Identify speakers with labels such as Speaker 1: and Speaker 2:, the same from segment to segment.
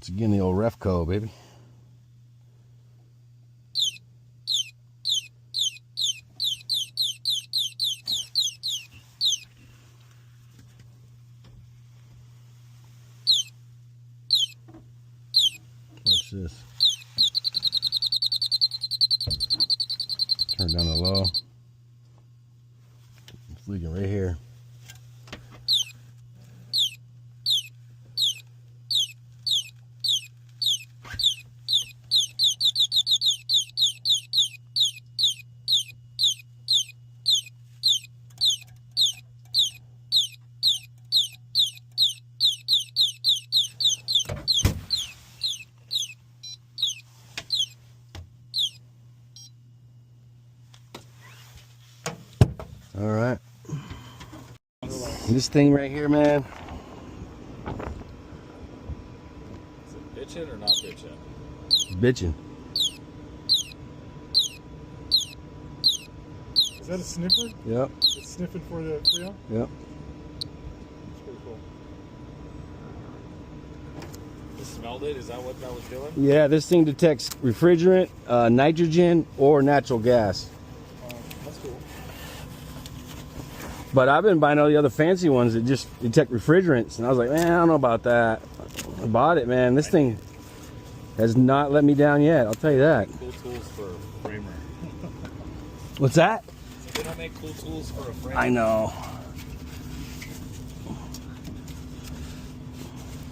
Speaker 1: Once again, the old Refco, baby. Watch this. Turn down the low. It's leaking right here. All right. This thing right here, man.
Speaker 2: Is it bitching or not bitching?
Speaker 1: It's bitching.
Speaker 3: Is that a sniffer?
Speaker 1: Yep.
Speaker 3: It's sniffing for the Freon?
Speaker 1: Yep.
Speaker 3: That's pretty cool.
Speaker 2: You smelled it? Is that what that was doing?
Speaker 1: Yeah, this thing detects refrigerant, nitrogen, or natural gas.
Speaker 3: That's cool.
Speaker 1: But I've been buying all the other fancy ones that just detect refrigerants, and I was like, man, I don't know about that. I bought it, man. This thing has not let me down yet. I'll tell you that.
Speaker 2: Cool tools for a framer.
Speaker 1: What's that?
Speaker 2: So they don't make cool tools for a framer.
Speaker 1: I know.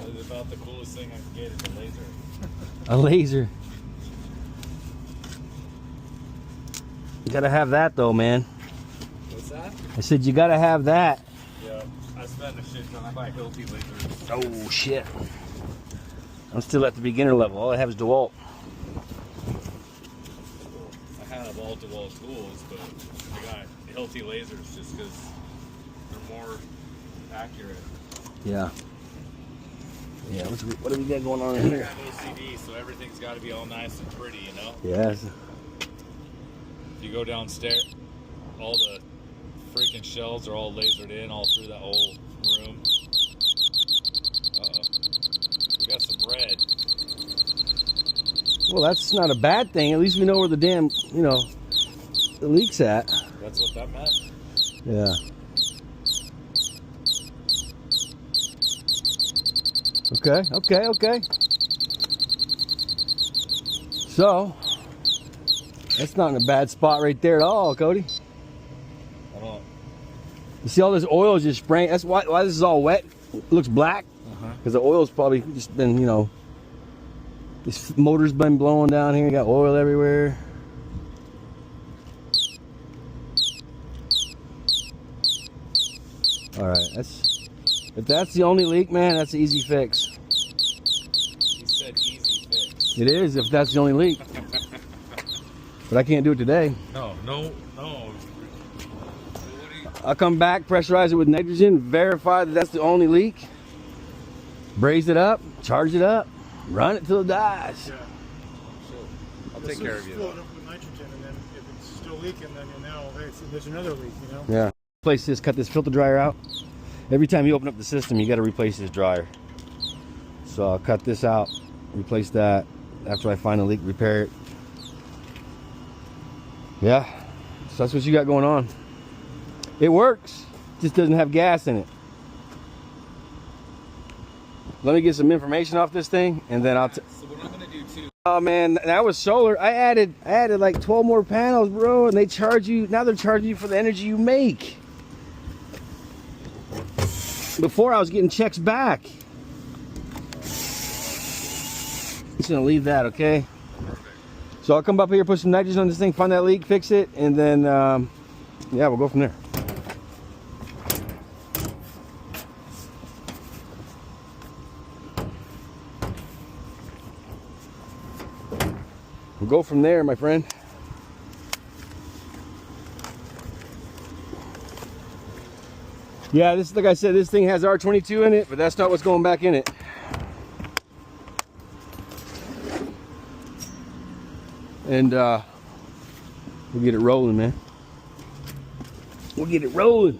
Speaker 2: It's about the coolest thing I can get is a laser.
Speaker 1: A laser. You gotta have that though, man.
Speaker 2: What's that?
Speaker 1: I said you gotta have that.
Speaker 2: Yeah, I spend a shit ton. I buy healthy lasers.
Speaker 1: Oh shit. I'm still at the beginner level. All I have is DeWalt.
Speaker 2: I have all DeWalt tools, but I got healthy lasers just because they're more accurate.
Speaker 1: Yeah. Yeah, what do we got going on in
Speaker 2: I
Speaker 1: here?
Speaker 2: have OCD, so everything's got to be all nice and pretty, you know?
Speaker 1: Yes.
Speaker 2: If you go downstairs, all the freaking shelves are all lasered in all through that whole room. Uh-oh. We got some red.
Speaker 1: Well, that's not a bad thing. At least we know where the damn, the leak's at.
Speaker 2: That's what that meant?
Speaker 1: Yeah. Okay. So, that's not in a bad spot right there at all, Cody.
Speaker 2: I don't know.
Speaker 1: You see all this oil is just spraying. That's why this is all wet. It looks black. Because the oil's probably just been, this motor's been blowing down here. You got oil everywhere. All right, if that's the only leak, man, that's an easy fix.
Speaker 2: He said easy fix.
Speaker 1: It is if that's the only leak. But I can't do it today.
Speaker 2: No.
Speaker 1: I'll come back, pressurize it with nitrogen, verify that that's the only leak, braze it up, charge it up, run it till it dies.
Speaker 3: Yeah.
Speaker 2: I'll take care of you.
Speaker 3: Fill it up with nitrogen, and then if it's still leaking, then you'll know, hey, so there's another leak,
Speaker 1: Yeah. Replace this, cut this filter dryer out. Every time you open up the system, you got to replace this dryer. So I'll cut this out, replace that. After I find a leak, repair it. Yeah, so that's what you got going on. It works, just doesn't have gas in it. Let me get some information off this thing, and then I'll.
Speaker 2: So what I'm gonna do too.
Speaker 1: Oh man, that was solar. I added like 12 more panels, bro, and they charge you. Now they're charging you for the energy you make. Before I was getting checks back. Just gonna leave that, okay?
Speaker 2: Perfect.
Speaker 1: So I'll come up here, put some nitrogen on this thing, find that leak, fix it, and then yeah, we'll go from there. We'll go from there, my friend. Yeah, this, like I said, this thing has R22 in it, but that's not what's going back in it. And we'll get it rolling, man. We'll get it rolling.